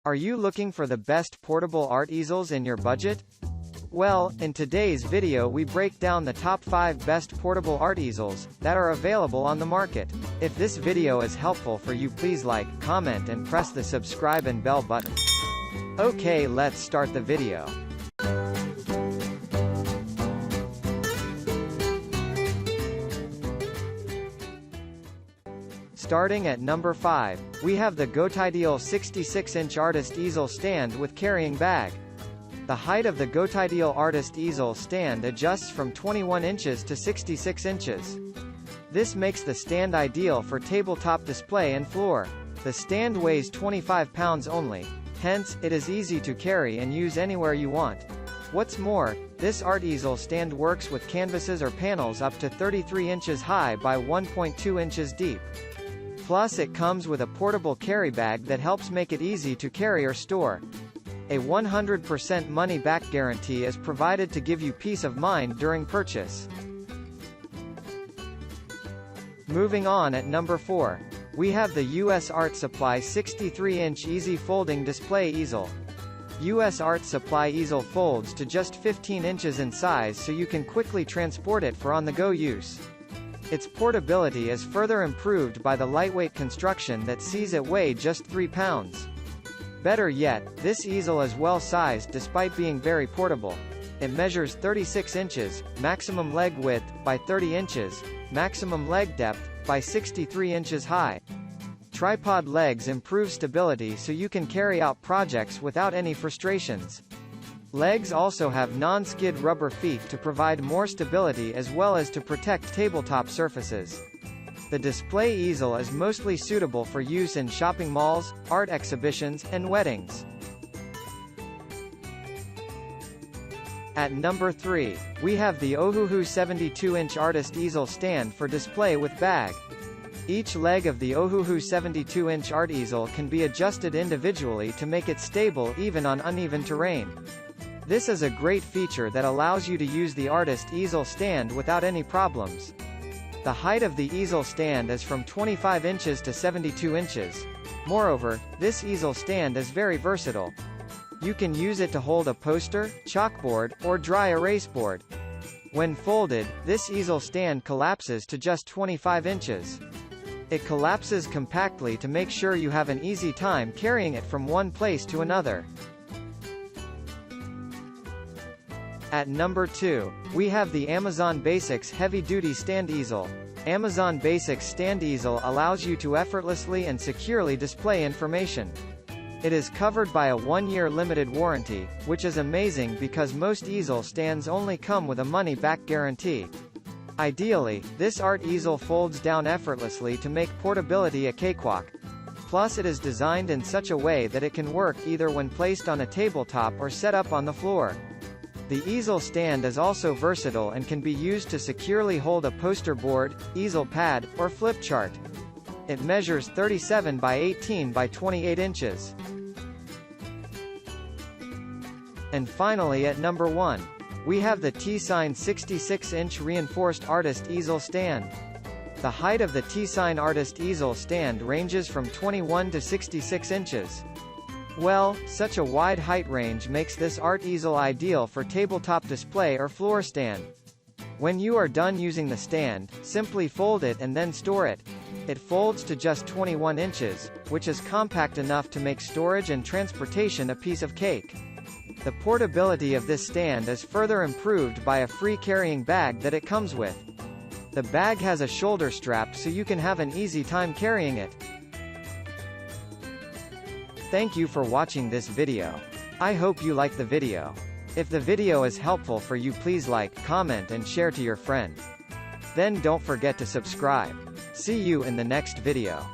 Are you looking for the best portable art easels in your budget? Well, in today's video we break down the top 5 best portable art easels that are available on the market. If this video is helpful for you, please like, comment and press the subscribe and bell button. Okay, let's start the video. Starting at number 5, we have the Gotideal 66-inch Artist Easel Stand with Carrying Bag. The height of the Gotideal Artist Easel Stand adjusts from 21 inches to 66 inches. This makes the stand ideal for tabletop display and floor. The stand weighs 25 pounds only, hence, it is easy to carry and use anywhere you want. What's more, this art easel stand works with canvases or panels up to 33 inches high by 1.2 inches deep. Plus it comes with a portable carry bag that helps make it easy to carry or store. A 100% money-back guarantee is provided to give you peace of mind during purchase. Moving on at number 4, we have the US Art Supply 63-inch Easy Folding Display Easel. US Art Supply easel folds to just 15 inches in size so you can quickly transport it for on-the-go use. Its portability is further improved by the lightweight construction that sees it weigh just 3 pounds. Better yet, this easel is well-sized despite being very portable. It measures 36 inches, maximum leg width, by 30 inches, maximum leg depth, by 63 inches high. Tripod legs improve stability so you can carry out projects without any frustrations. Legs also have non-skid rubber feet to provide more stability as well as to protect tabletop surfaces. The display easel is mostly suitable for use in shopping malls, art exhibitions, and weddings. At number 3, we have the Ohuhu 72-inch Artist Easel Stand for display with bag. Each leg of the Ohuhu 72-inch art easel can be adjusted individually to make it stable even on uneven terrain. This is a great feature that allows you to use the Artist Easel Stand without any problems. The height of the easel stand is from 25 inches to 72 inches. Moreover, this easel stand is very versatile. You can use it to hold a poster, chalkboard, or dry erase board. When folded, this easel stand collapses to just 25 inches. It collapses compactly to make sure you have an easy time carrying it from one place to another. At number 2, we have the Amazon Basics Heavy-Duty Stand Easel. Amazon Basics Stand Easel allows you to effortlessly and securely display information. It is covered by a 1-year limited warranty, which is amazing because most easel stands only come with a money-back guarantee. Ideally, this art easel folds down effortlessly to make portability a cakewalk. Plus it is designed in such a way that it can work either when placed on a tabletop or set up on the floor. The easel stand is also versatile and can be used to securely hold a poster board, easel pad, or flip chart. It measures 37 by 18 by 28 inches. And finally at number 1, we have the T-Sign 66-inch Reinforced Artist Easel Stand. The height of the T-Sign Artist Easel Stand ranges from 21 to 66 inches. Well, such a wide height range makes this art easel ideal for tabletop display or floor stand. When you are done using the stand, simply fold it and then store it. It folds to just 21 inches, which is compact enough to make storage and transportation a piece of cake. The portability of this stand is further improved by a free carrying bag that it comes with. The bag has a shoulder strap so you can have an easy time carrying it. Thank you for watching this video. I hope you like the video. If the video is helpful for you, please like, comment and share to your friend. Then don't forget to subscribe. See you in the next video.